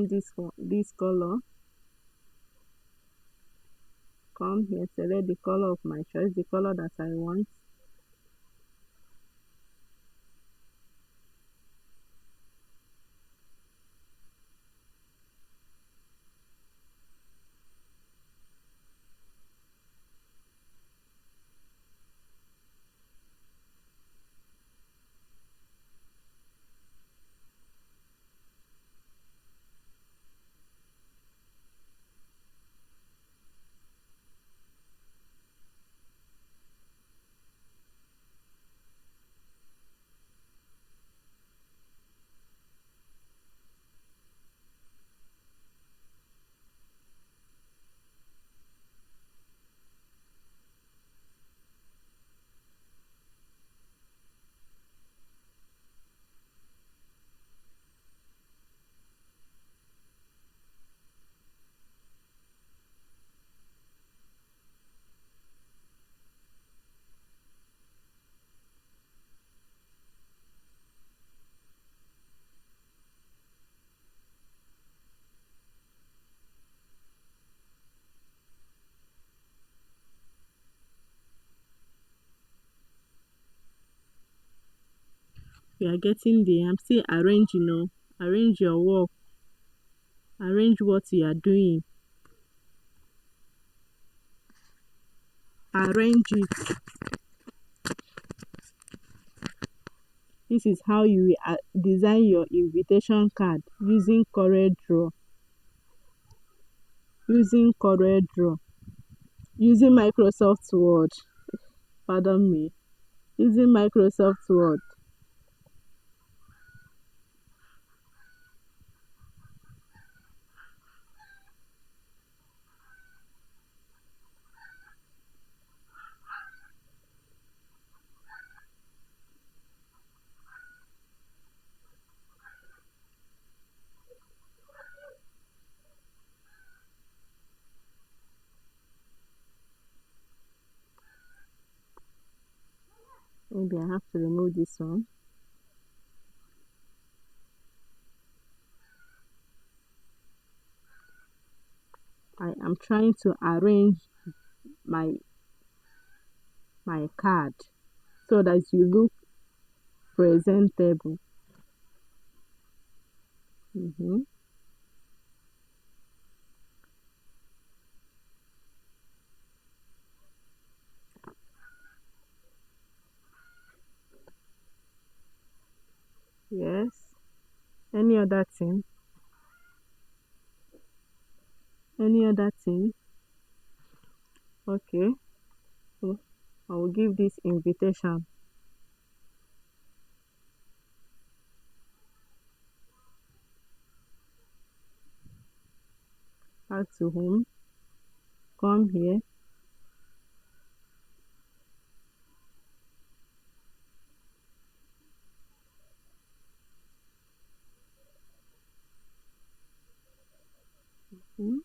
change this color. Come here, select the color of my choice, the color that I want. We are getting there. I'm still arranging, arrange your work, arrange what you are doing, arrange it. This is how you will design your invitation card using CorelDRAW, using Microsoft Word. Pardon me. Using Microsoft Word. Maybe I have to remove this one. I am trying to arrange my card so that you look presentable. Mm-hmm. Yes. Any other thing? Any other thing? Okay. So I will give this invitation. Add to whom? Come here. Hmm?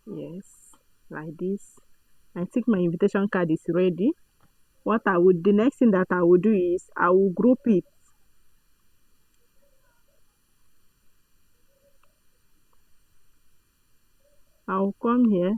Yes. Like this. I think my invitation card is ready. The next thing that I will do is I will group it. I'll come here.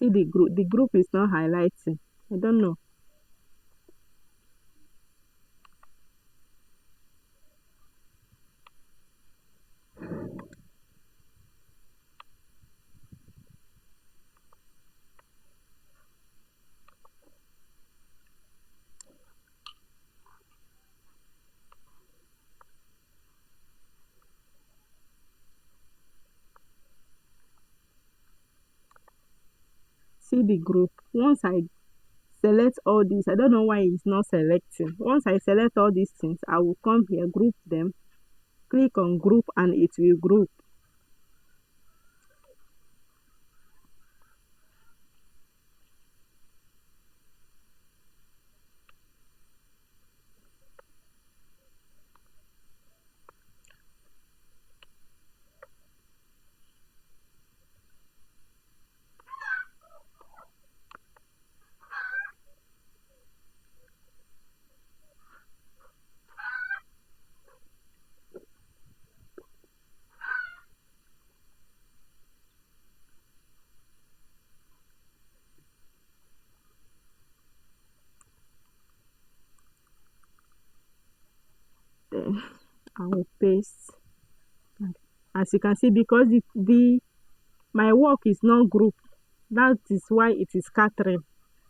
See the group is not highlighting. I don't know. See the group. Once I select all these, I don't know why it's not selecting. Once I select all these things, I will come here, group them, click on group, and it will group. Then I will paste. As you can see, because the my work is not grouped, that is why it is scattering.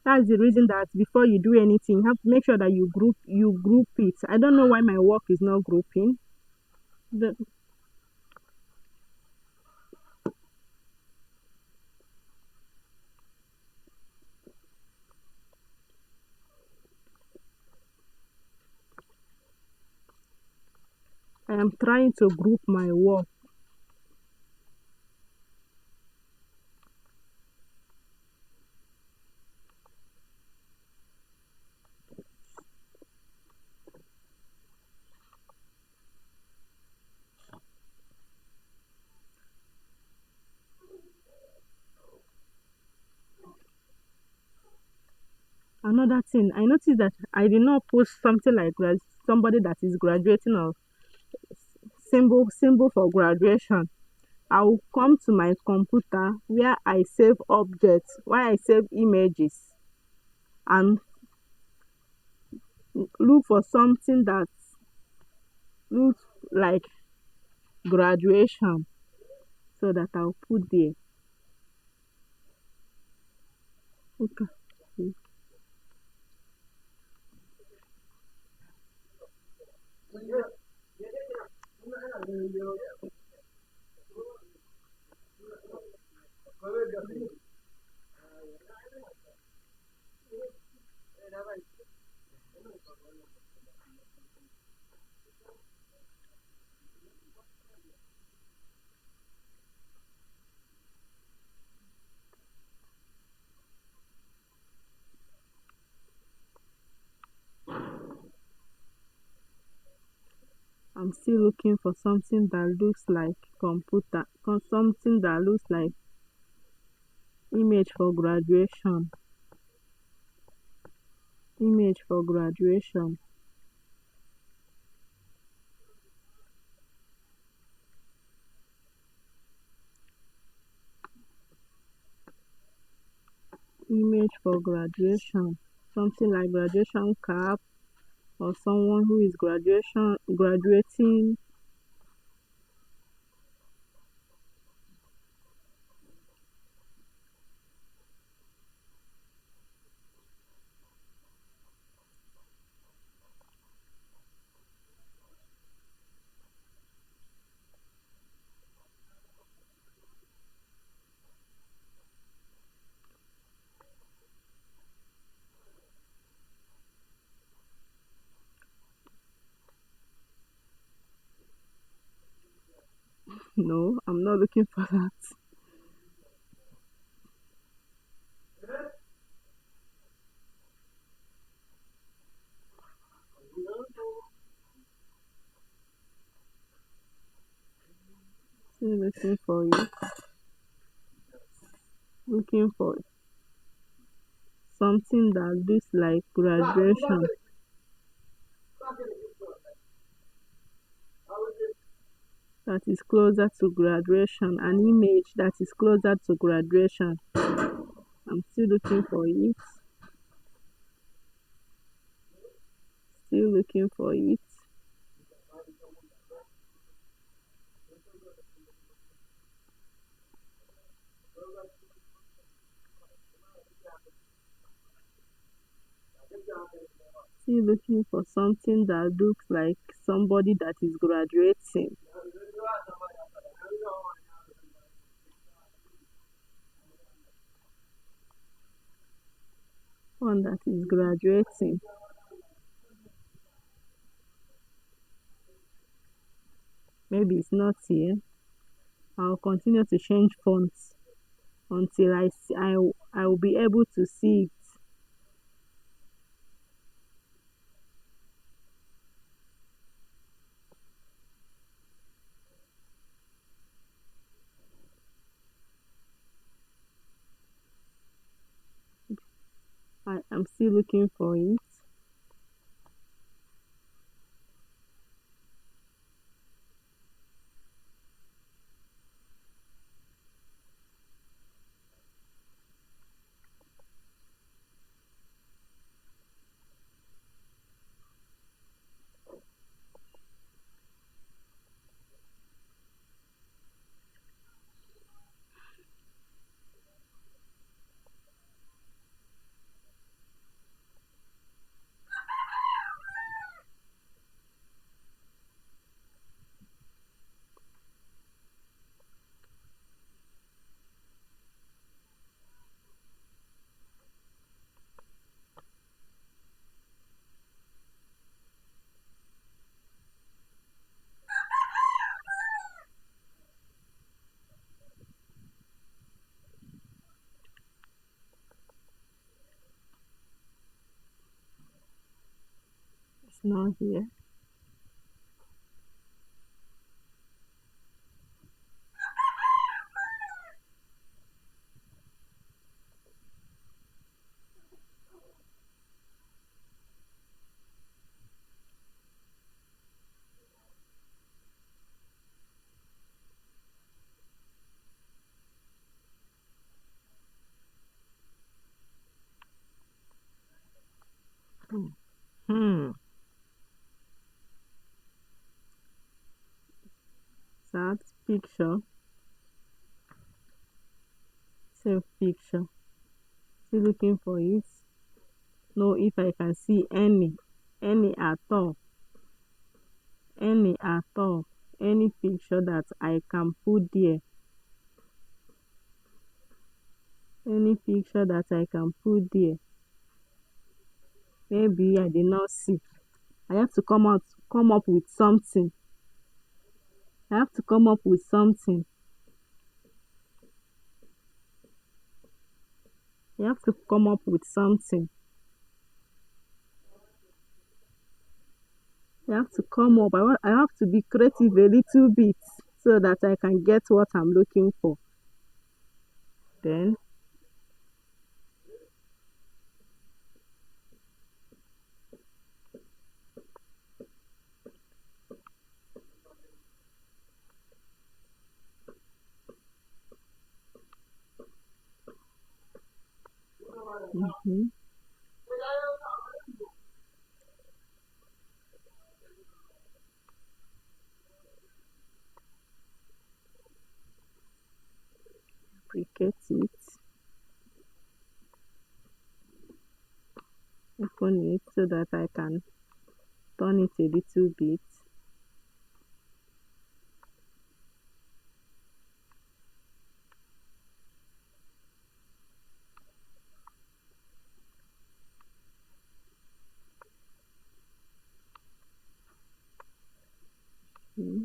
That's the reason that before you do anything, you have to make sure that you group it. I don't know why my work is not grouping. The, I am trying to group my work. Another thing, I noticed that I did not post something like somebody that is graduating or symbol for graduation. I will come to my computer where I save objects, where I save images, and look for something that looks like graduation, so that I'll put there. Okay. I'm still looking for something that looks like computer, something that looks like image for graduation. Image for graduation. Image for graduation. Something like graduation cap, or someone who is graduating. No, I'm not looking for that. Still looking for you. Looking for something that looks like graduation, that is closer to graduation, an image that is closer to graduation. I'm still looking for it. Still looking for it. Still looking for something that looks like somebody that is graduating. One that is graduating. Maybe it's not here. I'll continue to change fonts until I will be able to see it. I am still looking for it. It's not here. Hmm. That picture. Same picture. Still looking for it. Know if I can see any at all, any at all, any picture that I can put there, any picture that I can put there. Maybe I did not see. I have to come up with something. I have to come up with something. I have to come up with something. I have to come up. I have to be creative a little bit so that I can get what I'm looking for. Then, mm-hmm, duplicate it, open it so that I can turn it a little bit. Mm-hmm.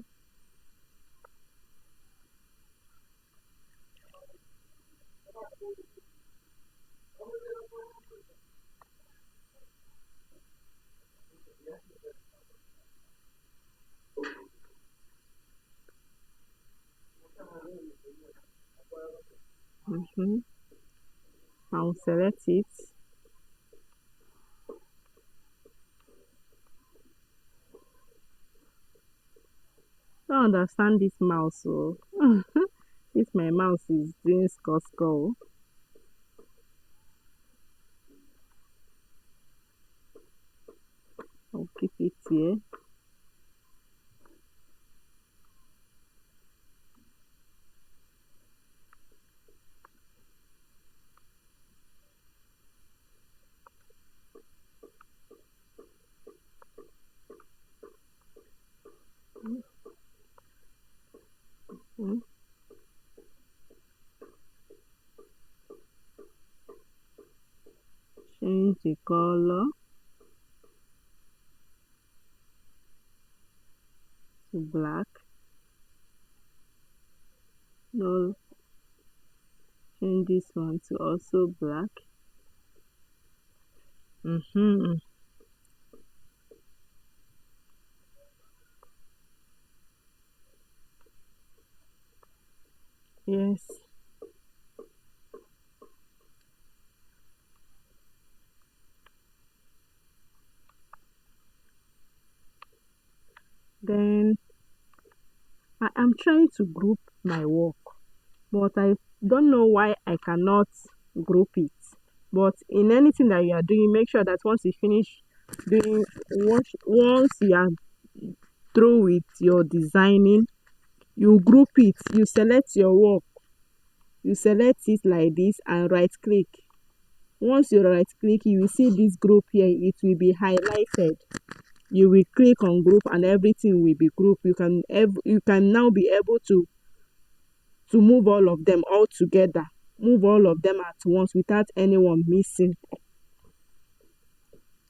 Mm-hmm. I'll select it. Don't understand this mouse, so this my mouse is doing skull skull. it here. Mm. Change the color to black. No, change this one to also black. Mm-hmm. Yes. Then I am trying to group my work, but I don't know why I cannot group it. But in anything that you are doing, make sure that once you finish doing, once you are through with your designing, you group it, you select your work, you select it like this and right click. Once you right click, you will see this group here, it will be highlighted. You will click on group and everything will be grouped. You can now be able to move all of them all together, move all of them at once without anyone missing.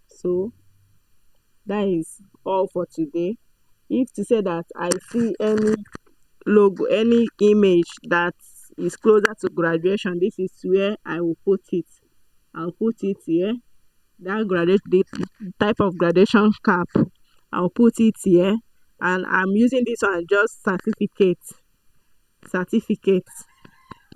So that is all for today. If to say that I see any logo, any image that is closer to graduation, this is where I will put it. I'll put it here. That the type of graduation cap, I'll put it here. And I'm using this one just certificate.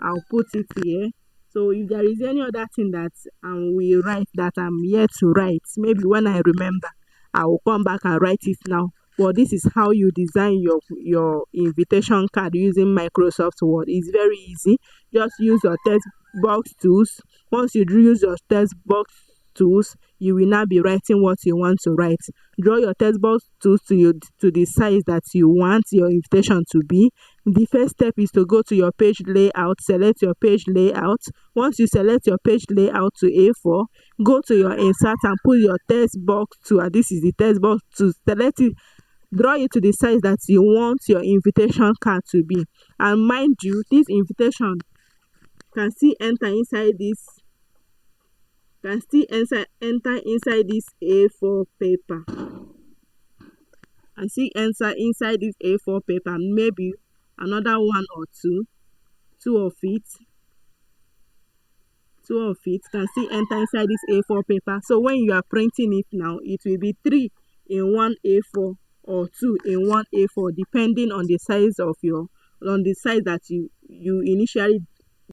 I'll put it here. So if there is any other thing that will write that I'm yet to write, maybe when I remember, I will come back and write it now. But this is how you design your invitation card using Microsoft Word. It's very easy. Just use your text box tools. Once you use your text box tools, you will now be writing what you want to write. Draw your text box tools to the size that you want your invitation to be. The first step is to go to your page layout, select your page layout. Once you select your page layout to A4, go to your insert and put your text box to, and this is the text box to select it, draw it to the size that you want your invitation card to be. And mind you, this invitation can still enter inside this, enter inside this A4 paper. And see enter inside this A4 paper, maybe another one or two of it can still enter inside this A4 paper. So when you are printing it now, it will be 3 in one A4 or 2 in one A4, depending on the size of your, on the size that you initially